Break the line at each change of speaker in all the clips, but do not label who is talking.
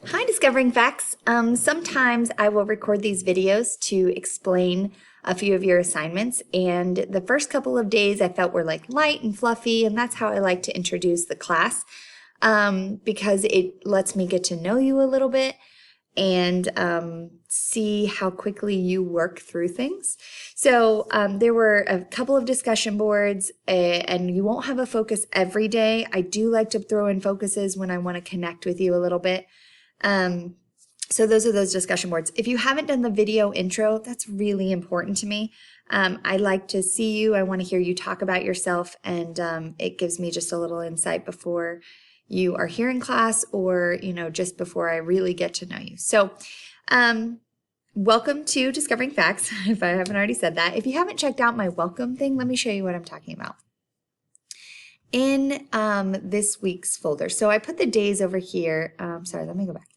Hi, Discovering Facts. Sometimes I will record these videos to explain a few of your assignments, and the first couple of days I felt were like light and fluffy, and that's how I like to introduce the class because it lets me get to know you a little bit and see how quickly you work through things. So there were a couple of discussion boards, and you won't have a focus every day. I do like to throw in focuses when I want to connect with you a little bit. So those are those discussion boards. If you haven't done the video intro, that's really important to me. I like to see you. I want to hear you talk about yourself, and it gives me just a little insight before you are here in class or, just before I really get to know you. So welcome to Discovering Facts, if I haven't already said that. If you haven't checked out my welcome thing, let me show you what I'm talking about. In this week's folder, so I put the days over here. Sorry, let me go back.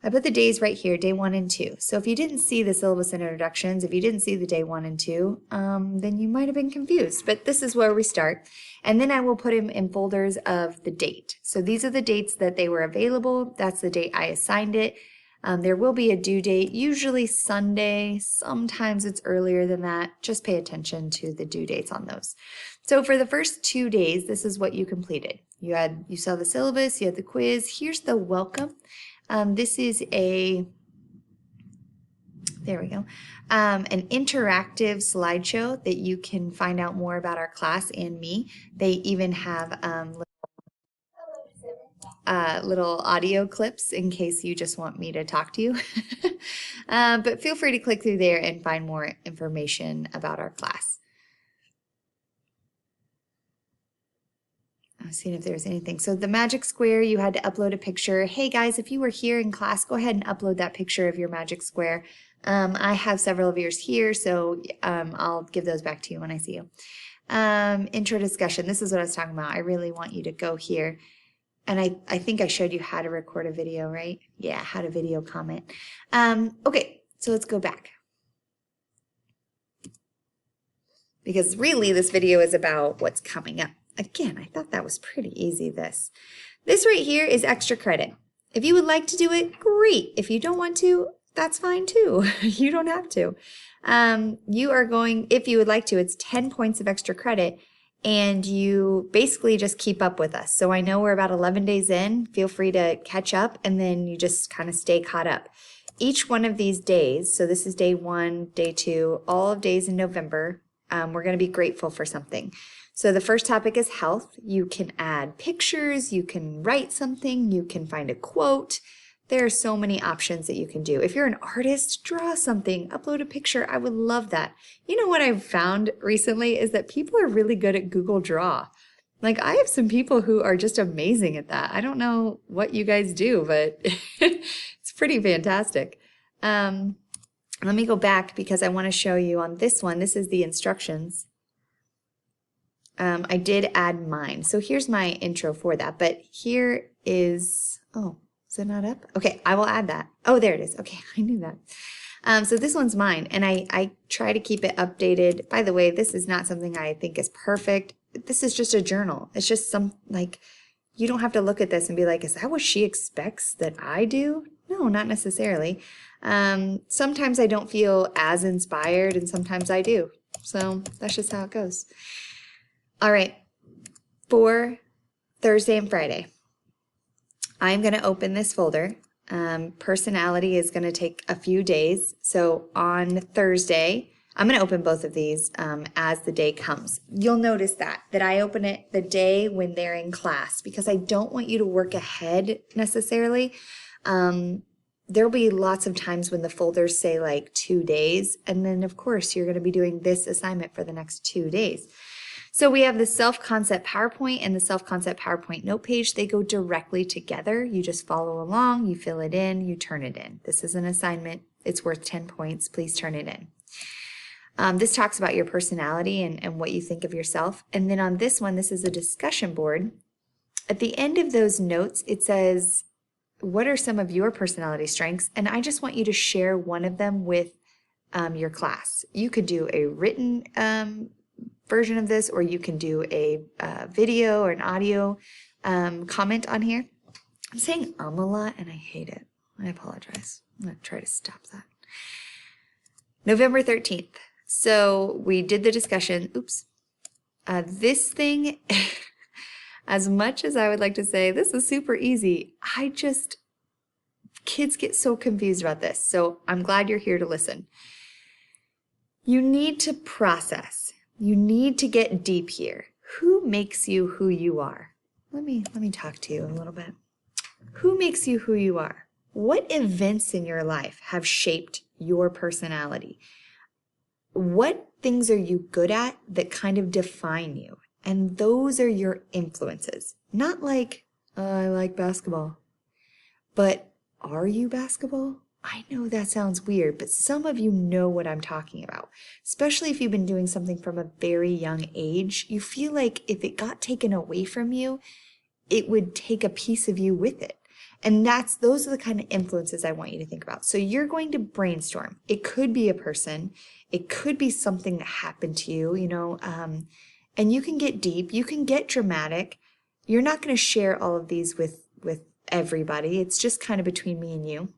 I put the days right here, day 1 and 2. So if you didn't see the syllabus and introductions, if you didn't see the day 1 and 2, then you might have been confused. But this is where we start. And then I will put them in folders of the date. So these are the dates that they were available. That's the date I assigned it. There will be a due date, usually Sunday. Sometimes it's earlier than that. Just pay attention to the due dates on those. So for the first 2 days, this is what you completed. You saw the syllabus, you had the quiz. Here's the welcome. This is there we go, an interactive slideshow that you can find out more about our class and me. They even have little audio clips in case you just want me to talk to you. But feel free to click through there and find more information about our class. I was seeing if there's anything. So the magic square, you had to upload a picture. Hey guys, if you were here in class, go ahead and upload that picture of your magic square. I have several of yours here, so I'll give those back to you when I see you. Intro discussion. This is what I was talking about. I really want you to go here. And I think I showed you how to record a video, right? Yeah, how to video comment. Okay, so let's go back. Because really this video is about what's coming up. Again, I thought that was pretty easy, this. This right here is extra credit. If you would like to do it, great. If you don't want to, that's fine too. You don't have to. You are going, if you would like to, it's 10 points of extra credit, and you basically just keep up with us. So I know we're about 11 days in. Feel free to catch up, and then you just kind of stay caught up. Each one of these days, so this is day 1, day 2, all of days in November, we're going to be grateful for something. So the first topic is health. You can add pictures, you can write something, you can find a quote. There are so many options that you can do. If you're an artist, draw something, upload a picture. I would love that. You know what I've found recently is that people are really good at Google Draw. Like, I have some people who are just amazing at that. I don't know what you guys do, but it's pretty fantastic. Let me go back because I want to show you on this one. This is the instructions. I did add mine. So here's my intro for that. But here is, oh, is it not up? Okay, I will add that. Oh, there it is. Okay, I knew that. So this one's mine, and I try to keep it updated. By the way, this is not something I think is perfect. This is just a journal. It's just you don't have to look at this and be like, is that what she expects that I do? No, not necessarily. Sometimes I don't feel as inspired, and sometimes I do. So that's just how it goes. All right, for Thursday and Friday, I'm going to open this folder. Personality is going to take a few days. So on Thursday, I'm going to open both of these as the day comes. You'll notice that I open it the day when they're in class because I don't want you to work ahead necessarily. There'll be lots of times when the folders say like 2 days, and then of course you're going to be doing this assignment for the next 2 days. So we have the self-concept PowerPoint and the self-concept PowerPoint note page. They go directly together. You just follow along, you fill it in, you turn it in. This is an assignment. It's worth 10 points. Please turn it in. This talks about your personality and what you think of yourself. And then on this one, this is a discussion board. At the end of those notes, it says, what are some of your personality strengths? And I just want you to share one of them with your class. You could do a written version of this, or you can do a video or an audio comment on here. I'm saying a lot and I hate it. I apologize. I'm going to try to stop that. November 13th. So we did the discussion. Oops. This thing, as much as I would like to say this is super easy, kids get so confused about this. So I'm glad you're here to listen. You need to process. You need to get deep here. Who makes you who you are? Let me talk to you a little bit. Who makes you who you are? What events in your life have shaped your personality? What things are you good at that kind of define you? And those are your influences. Not like, oh, I like basketball. But are you basketball? I know that sounds weird, but some of you know what I'm talking about. Especially if you've been doing something from a very young age. You feel like if it got taken away from you, it would take a piece of you with it. And those are the kind of influences I want you to think about. So you're going to brainstorm. It could be a person. It could be something that happened to you, and you can get deep. You can get dramatic. You're not going to share all of these with everybody. It's just kind of between me and you.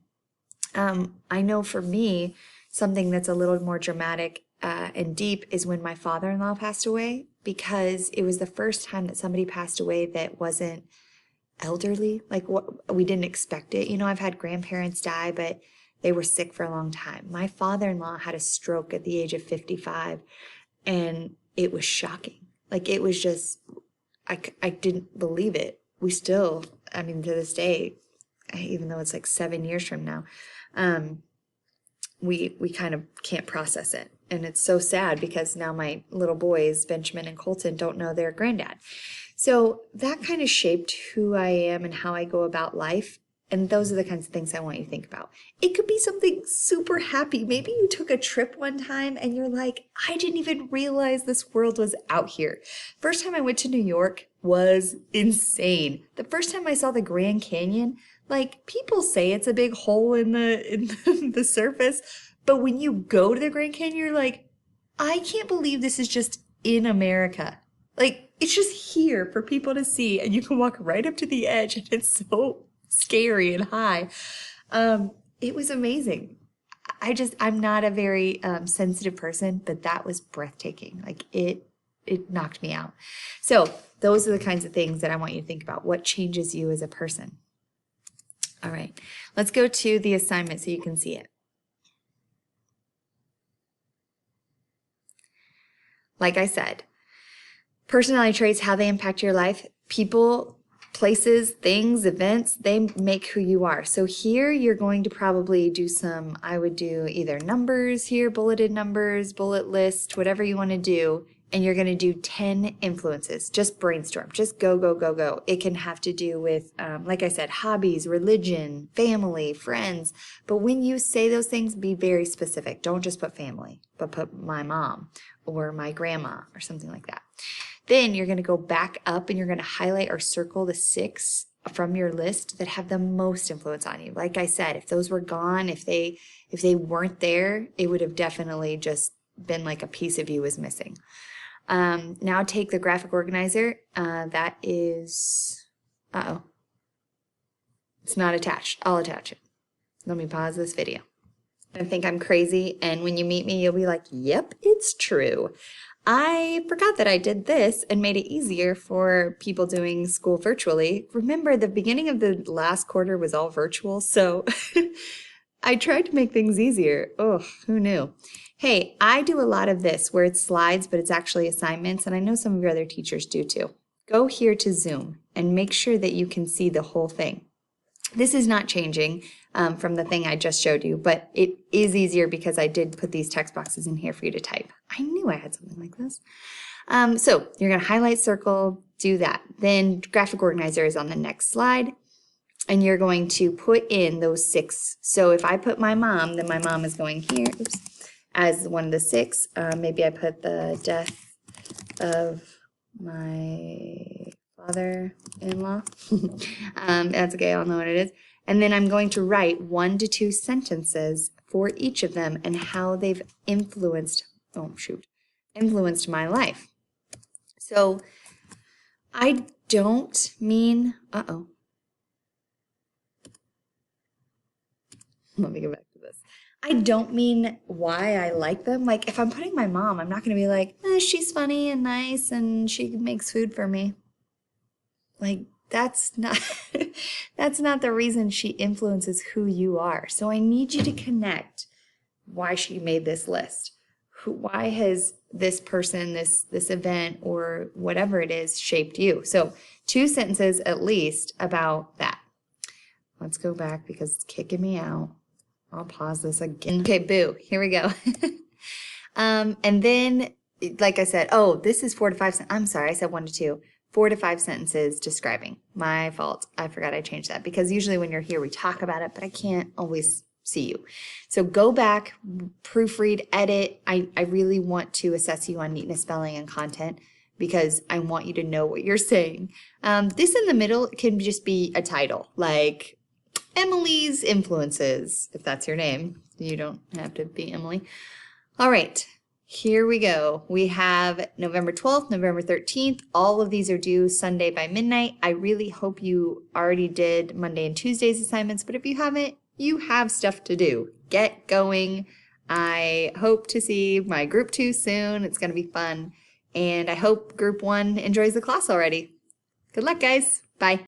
I know for me, something that's a little more dramatic and deep is when my father-in-law passed away, because it was the first time that somebody passed away that wasn't elderly. Like, we didn't expect it. I've had grandparents die, but they were sick for a long time. My father-in-law had a stroke at the age of 55, and it was shocking. Like, it was just, I didn't believe it. We still, to this day, even though it's like 7 years from now, we kind of can't process it. And it's so sad because now my little boys, Benjamin and Colton, don't know their granddad. So that kind of shaped who I am and how I go about life. And those are the kinds of things I want you to think about. It could be something super happy. Maybe you took a trip one time and you're like, I didn't even realize this world was out here. First time I went to New York was insane. The first time I saw the Grand Canyon, like, people say it's a big hole in the surface, but when you go to the Grand Canyon, you're like, I can't believe this is just in America. Like, it's just here for people to see, and you can walk right up to the edge, and it's so scary and high. It was amazing. I'm not a very sensitive person, but that was breathtaking. Like, it knocked me out. So those are the kinds of things that I want you to think about. What changes you as a person? All right, let's go to the assignment so you can see it. Like I said, personality traits, how they impact your life. People, places, things, events, they make who you are. So here you're going to probably do I would do either numbers here, bulleted numbers, bullet list, whatever you want to do. And you're going to do 10 influences. Just brainstorm. Just go, go, go, go. It can have to do with, like I said, hobbies, religion, family, friends. But when you say those things, be very specific. Don't just put family, but put my mom or my grandma or something like that. Then you're going to go back up and you're going to highlight or circle the 6 from your list that have the most influence on you. Like I said, if those were gone, if they weren't there, it would have definitely just been like a piece of you was missing. Now take the graphic organizer. That is, it's not attached. I'll attach it. Let me pause this video. I think I'm crazy, and when you meet me, you'll be like, yep, it's true. I forgot that I did this and made it easier for people doing school virtually. Remember, the beginning of the last quarter was all virtual, so I tried to make things easier. Oh, who knew? Hey, I do a lot of this where it's slides, but it's actually assignments, and I know some of your other teachers do too. Go here to Zoom and make sure that you can see the whole thing. This is not changing from the thing I just showed you, but it is easier because I did put these text boxes in here for you to type. I knew I had something like this. So you're going to highlight, circle, do that. Then graphic organizer is on the next slide, and you're going to put in those 6. So if I put my mom, then my mom is going here, as one of the 6. Maybe I put the death of my father-in-law. That's okay, I'll know what it is. And then I'm going to write 1 to 2 sentences for each of them and how they've influenced my life. So I don't mean, Let me go back to this. I don't mean why I like them. Like, if I'm putting my mom, I'm not going to be like, she's funny and nice and she makes food for me. Like, that's not that's not the reason she influences who you are. So I need you to connect why she made this list. Why has this person, this event, or whatever it is shaped you? So 2 sentences at least about that. Let's go back because it's kicking me out. I'll pause this again. Okay, boo. Here we go. And then, like I said, oh, this is 4 to 5. I'm sorry, I said 1 to 2. 4 to 5 sentences describing. My fault. I forgot I changed that because usually when you're here, we talk about it, but I can't always see you. So go back, proofread, edit. I really want to assess you on neatness, spelling, and content because I want you to know what you're saying. This in the middle can just be a title, like Emily's Influences, if that's your name. You don't have to be Emily. All right, here we go. We have November 12th, November 13th. All of these are due Sunday by midnight. I really hope you already did Monday and Tuesday's assignments, but if you haven't, you have stuff to do. Get going. I hope to see my group 2 soon. It's going to be fun. And I hope group 1 enjoys the class already. Good luck, guys. Bye.